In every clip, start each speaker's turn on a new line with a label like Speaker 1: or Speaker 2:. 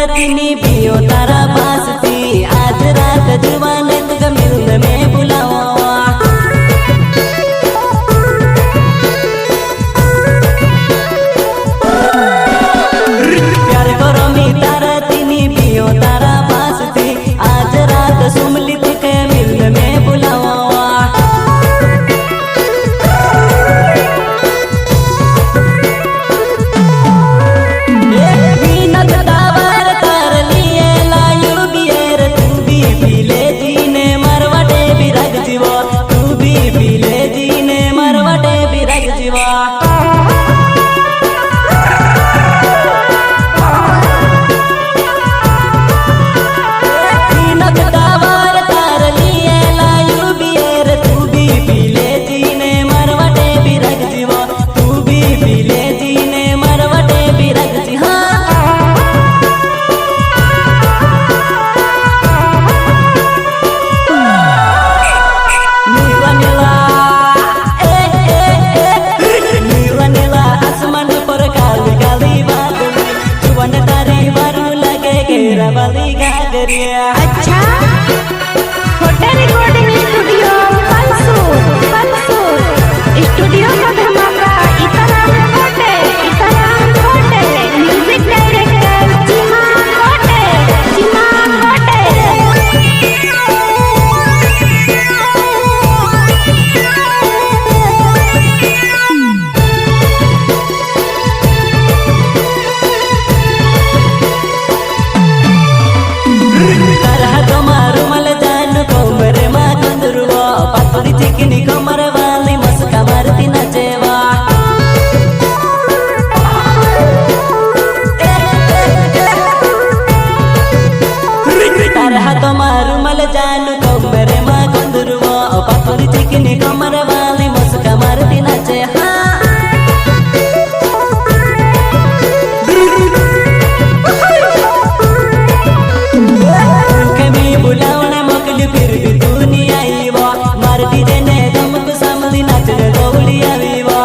Speaker 1: तिनी पियो तारा पास थी। आज रात जुबान तुझे मिलने में बुलावा। प्यार करो मी तारा तिनी पियो तारा पास थी। आज रात सुमली तुझे मिलने में बुलावा।
Speaker 2: अच्छा फोटो रिकॉर्डिंग स्टूडियो पलसूर स्टूडियो का धमाका इतना फोटे म्यूजिक डायरेक्टर जिमान फोटे।
Speaker 1: चिकनी कमर वाली मस्का मारती नचेवा। तारा हाथों मारू मल जानू कमरे माँ कंदुरवा। पतली चिकनी कमर वाली मस्का मारती नचे। कमी बुलावने मोकली फिर भी तू नहीं आई वो। मारती देने दमक सामली नाचने दौड़ी आई वो।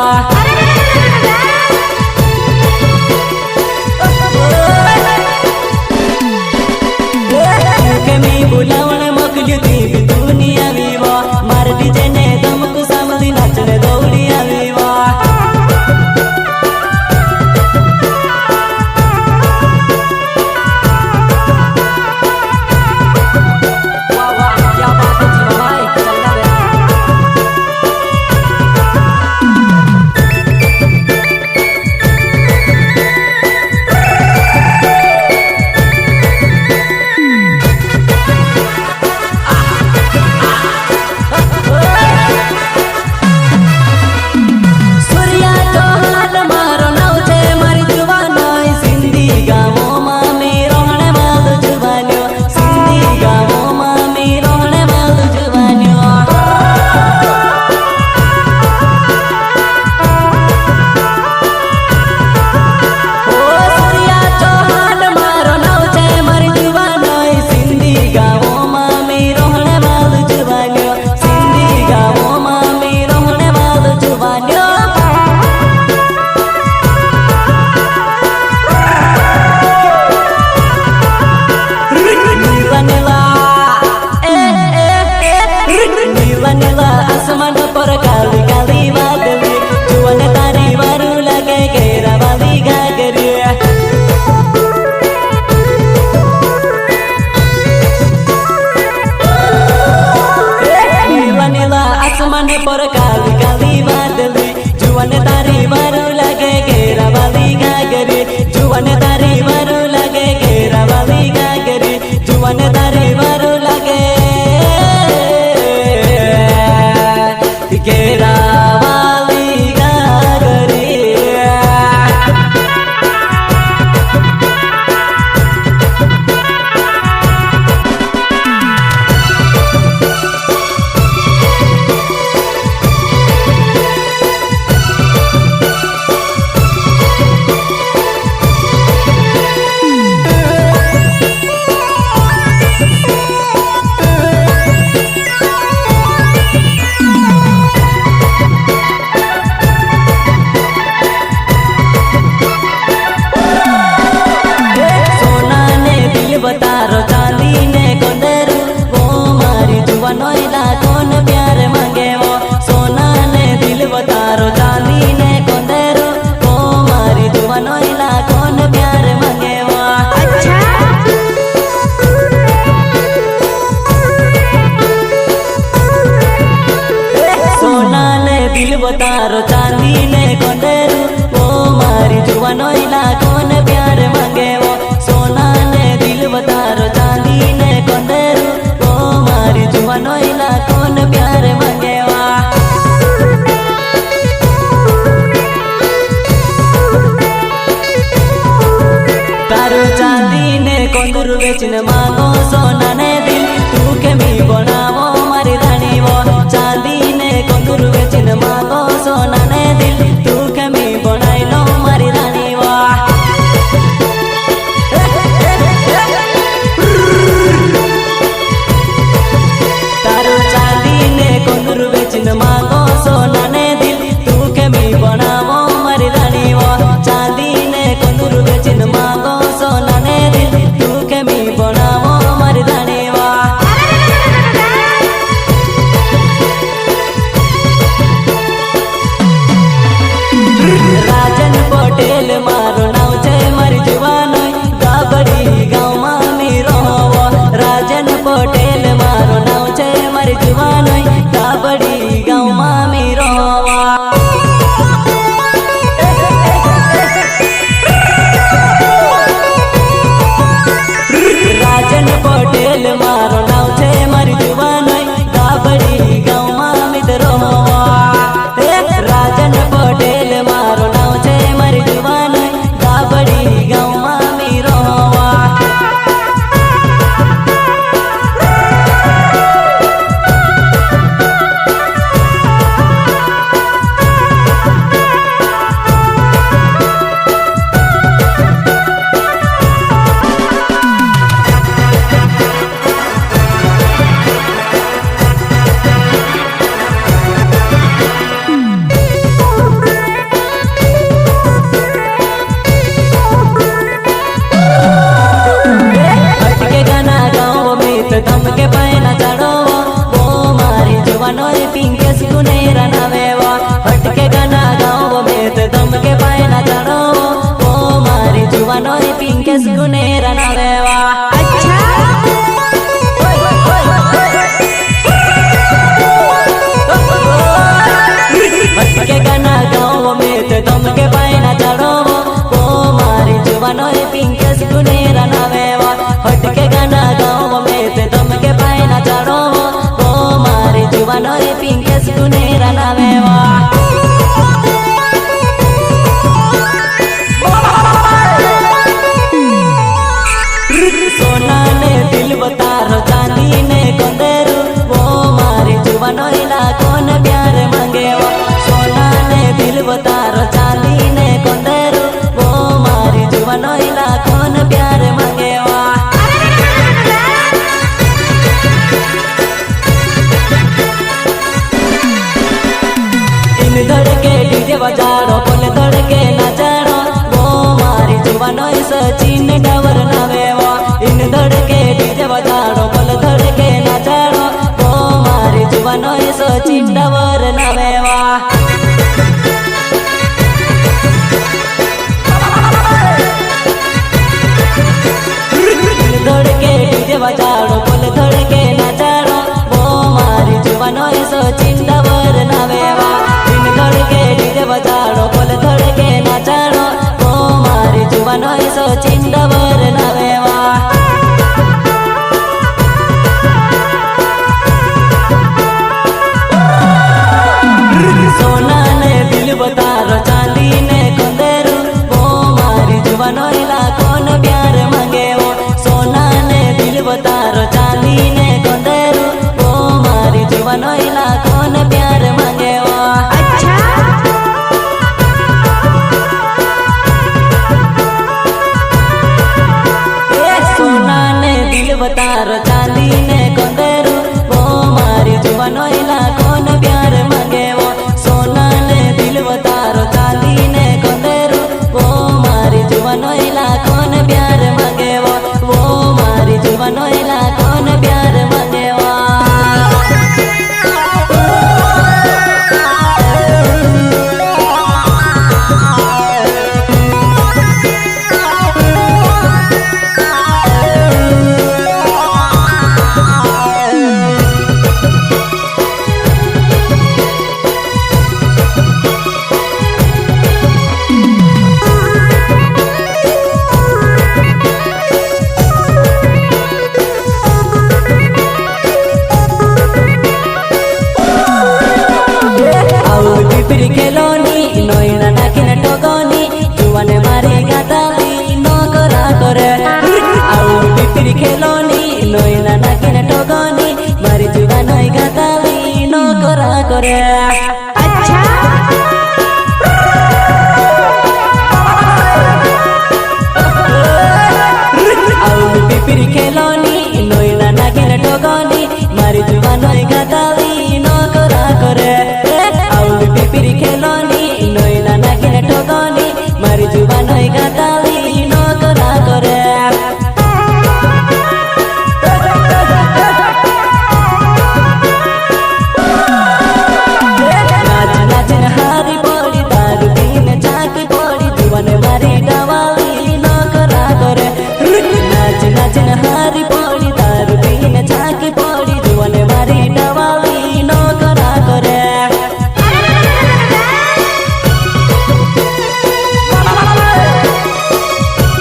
Speaker 1: कमी बुलावने मोकली थी भी तू नहीं आई वो। मारती देने दमक सामली नाचने दौड़ी आई वो। पर काली काली बादली जुआन तारी मारू लगे घेरा वाली गागरी। जुआन तारी मारू लगे घेरा वाली गागरी। जुआन तारी मारू लगे घेरा वाली गागरी। तारो चांदी ने कोंडेरू ओ मारी जुवानो इला कौन प्यार मांगे वो सोना ने दिल बतारो चांदी ने कोंडेरू ओ मारी जुवानो इला कौन प्यार मांगे वा तारो चांदी ने कोंडरू बेचन मांगो सोना ने दिल तू के मी बनावो मारी रानी वो चांदी ने कोंडरू बेचन मांगो सोना ने दिल तू के मी बनाई लो मारी रानी वो तारो चांदी ने कोंडरू बेचन मांगो सोना ने दिल तू के मी बनावो मारी रानी वो चांदी ने कोंडरू बेचन मांगो सोना ने दिल तू के मी बनावो मारी रानी वो राजन पटेल मारो नाव छे मारी जुवानो गाबड़ी गाँव में मी रहो राजन पटेल मारो नाव छे मारी जुवानो गाबड़ी गाँव में मी रहो राजन पटेल मारो नाव छे मारी जुवानो गाबड़ी गाँव में मी रहो राजन पटेल मारो नाव छे मारी जुवानो गाबड़ी गाँव में मी रहो दम के पैना चढ़ो वो मारी जुवानो पिंकेस गुनेरा नावे वो हटके गाना गाँव में तो दम के पैना चढ़ो वो मारी जुवानो पिंकेस गुनेरा नावे वो हटके गाना गाँव में तो दम के पैना चढ़ो वो मारी जुवानो पिंकेस गुनेरा नावे वो हटके गाना गाँव में दम के पैना चढ़ो वो मारी जुवानो पिंकेस गुनेरा नावे वो सोना ने दिल बतारो चांदी ने कोंडेरू वो मारी जुवानो इला कौन प्यार मांगे वो सोना ने दिल बतारो चांदी ने कोंडेरू वो मारी जुवानो इला कौन प्यार मांगे वो धड़के डीजे बजाड़ो बोल धड़के नचाड़ो वो मारी जुवानो सचिन डावर नावे वो इन धड़के डीजे बजाड़ो बोल धड़के नचाड़ो वो मारी जुवानो सचिन डावर नावे वो धड़के डीजे बजाड़ो बोल धड़के नचाड़ो वो मारी जुवानो सचिन डावर नावे वो धड़के डीजे बजाड़ो बोल धड़के नचाड़ो वो मारी जुवानो सचिन डावर रे